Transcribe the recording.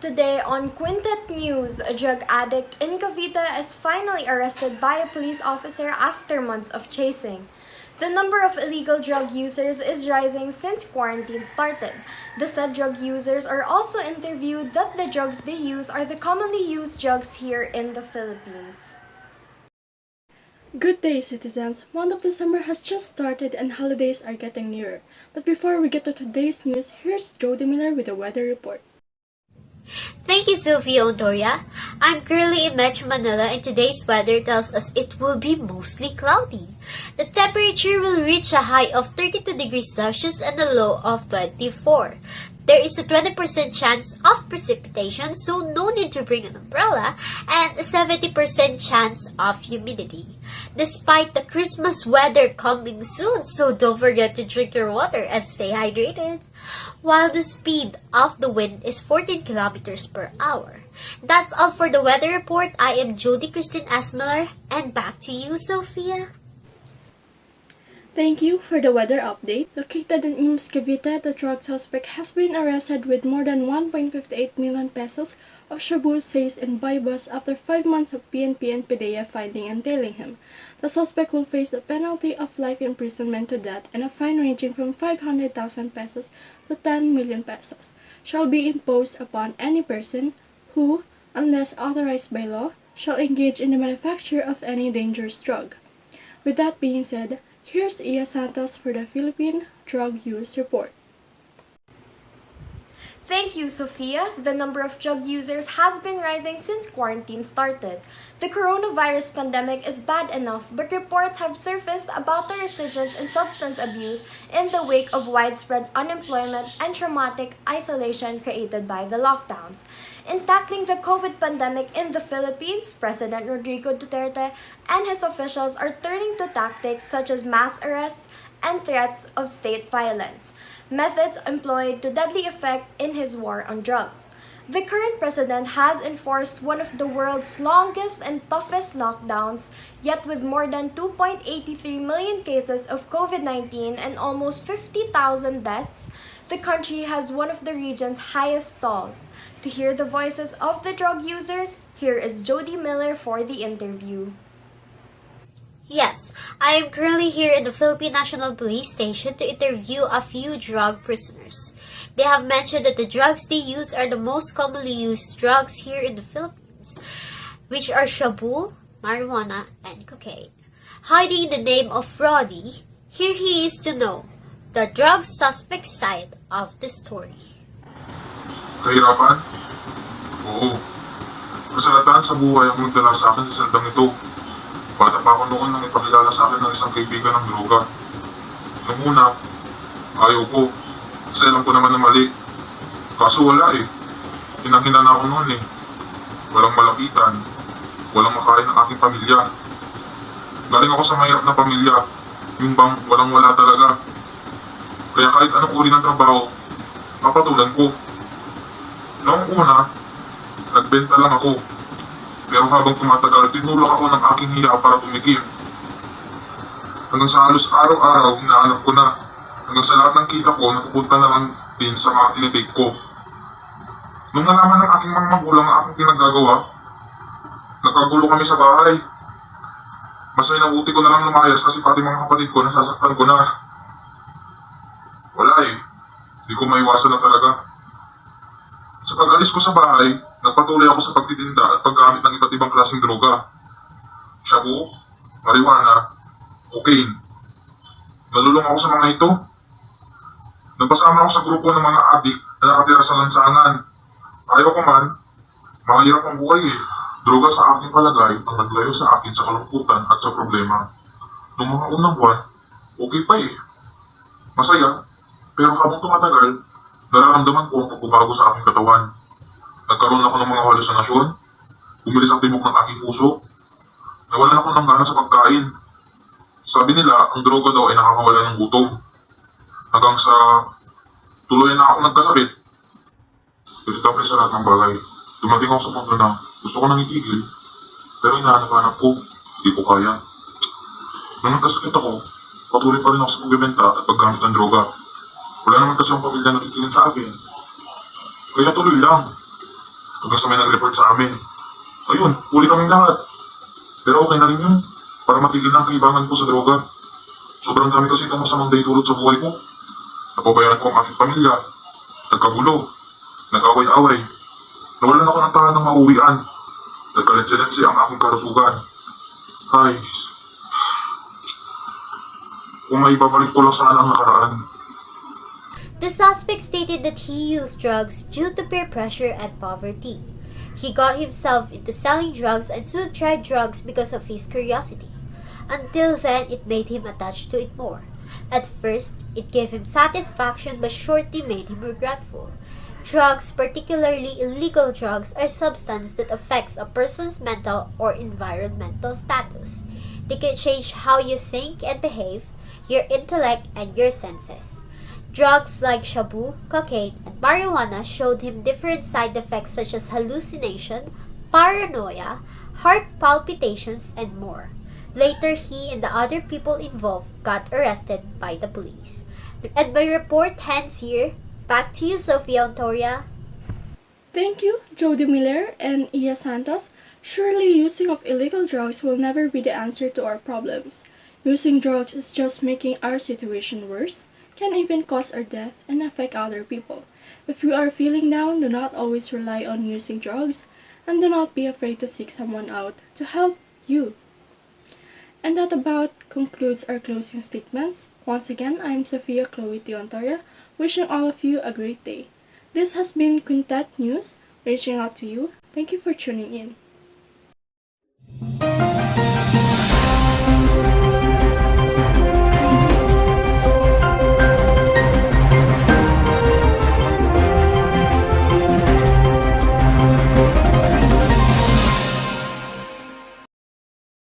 Today on Quintet News, a drug addict in Cavite is finally arrested by a police officer after months of chasing. The number of illegal drug users is rising since quarantine started. The said drug users are also interviewed that the drugs they use are the commonly used drugs here in the Philippines. Good day, citizens. Month of December has just started and holidays are getting nearer. But before we get to today's news, here's Jody Miller with the weather report. Thank you, Sophia Ontoria. I'm currently in Metro Manila and today's weather tells us it will be mostly cloudy. The temperature will reach a high of 32 degrees Celsius and a low of 24. There is a 20% chance of precipitation, so no need to bring an umbrella, and a 70% chance of humidity. Despite the Christmas weather coming soon, so don't forget to drink your water and stay hydrated. While the speed of the wind is 14 kilometers per hour. That's all for the weather report. I am Jody Christine Miller, and back to you, Sophia. Thank you for the weather update. Located in Imus, Cavite, the drug suspect has been arrested with more than 1.58 million pesos of shabu seized in by bus after 5 months of PNP and PDEA finding and tailing him. The suspect will face the penalty of life imprisonment to death and a fine ranging from 500,000 pesos to 10 million pesos shall be imposed upon any person who, unless authorized by law, shall engage in the manufacture of any dangerous drug. With that being said, here's Santos for the Philippine Drug Use Report. Thank you, Sophia. The number of drug users has been rising since quarantine started. The coronavirus pandemic is bad enough, but reports have surfaced about the resurgence in substance abuse in the wake of widespread unemployment and traumatic isolation created by the lockdowns. In tackling the COVID pandemic in the Philippines, President Rodrigo Duterte and his officials are turning to tactics such as mass arrests and threats of state violence, methods employed to deadly effect in his war on drugs. The current president has enforced one of the world's longest and toughest lockdowns, yet with more than 2.83 million cases of COVID-19 and almost 50,000 deaths, the country has one of the region's highest tolls. To hear the voices of the drug users, here is Jody Miller for the interview. Yes, I am currently here in the Philippine National Police Station to interview a few drug prisoners. They have mentioned that the drugs they use are the most commonly used drugs here in the Philippines, which are shabu, marijuana, and cocaine. Hiding the name of Roddy, here he is to know the drug suspect side of the story. Kahirapan? Oo. Kasalatan sa buhay ang magdala sa akin sa sandang ito. Bata pa ako noon nang ipakilala sa akin ng isang kaibigan ng droga. Nung una, ayaw ko. Kasi alam ko naman na mali. Kaso wala eh. Hinang-hina na ako noon eh. Walang malapitan. Walang makain ng aking pamilya. Galing ako sa mahirap na pamilya. Yung bang walang-wala talaga. Kaya kahit anong uri ng trabaho, papatulan ko. Noong una, nagbenta lang ako. Pero habang tumatagal, tinulak ako ng aking hiya para tumigil. Hanggang sa halos araw-araw, hinahanap ko na. Hanggang sa lahat ng kita ko, napupunta na lang din sa mga tinitake ko. Nung nalaman ng aking mga magulang ang aking pinaggagawa, nagkagulo kami sa bahay. Mas may nabuti ko na lang lumayas kasi pati mga kapatid ko nasasaktan ko na. Wala eh. Hindi ko maiwasan na talaga. Sa pag-alis ko sa bahay, nagpatuloy ako sa pagtitinda at paggamit ng iba't ibang klaseng droga. Shabu, marijuana, cocaine. Nalulung ako sa mga ito. Nagpasama ako sa grupo ng mga adik na nakatira sa lansangan. Ayaw ko man, mahirap ang buhay eh. Droga sa aking palagay ang naglayo sa akin sa kalungkutan at sa problema. Noong mga unang buwan, okay pa eh. Masaya, pero habang tumatagal, nararamdaman ko ang pagbabago sa aking katawan. Nagkaroon ako ng mga halusinasyon, bumilis ang tibok ng aking puso, nawalan ako ng gana sa pagkain. Sabi nila, ang droga daw ay nakakawala ng gutom. Hanggang sa tuloy na ako nagkasakit. Ganito ang sa lahat ng bagay. Dumating ako sa punto na gusto ko nang itigil, pero hinahanap-hanap ko, hindi ko kaya. Nung nagkasakit ako, patuloy pa rin ako sa pagbibenta at paggamit ng droga. Wala naman kasi ang pamilya na titingin sa akin. Kaya tuloy lang. hanggang sa may nag-report sa amin. Ayun, huli kaming lahat. Pero okay na rin yun, para matigil na ang kaibangan ko sa droga. Sobrang dami kasi itong masamang dahitulot sa buhay ko. Napabayaran ko ang aking pamilya. Nagkagulo. Nag-away-away. Nawalan ako ng tahan ng mauwian. Nagkalensi-lensi ang aking karusugan. Ay, kung may babalik ko lang sana ang nakaraan. The suspect stated that he used drugs due to peer pressure and poverty. He got himself into selling drugs and soon tried drugs because of his curiosity. Until then, it made him attached to it more. At first, it gave him satisfaction but shortly made him regretful. Drugs, particularly illegal drugs, are substances that affects a person's mental or environmental status. They can change how you think and behave, your intellect and your senses. Drugs like shabu, cocaine, and marijuana showed him different side effects such as hallucination, paranoia, heart palpitations, and more. Later, he and the other people involved got arrested by the police. And my report ends here. Back to you, Sophia Ontoria. Thank you, Jody Miller and Santos. Surely using of illegal drugs will never be the answer to our problems. Using drugs is just making our situation worse, can even cause our death and affect other people. If you are feeling down, do not always rely on using drugs, and do not be afraid to seek someone out to help you. And that about concludes our closing statements. Once again, I'm Sophia Ontoria, wishing all of you a great day. This has been Quintet News, reaching out to you. Thank you for tuning in.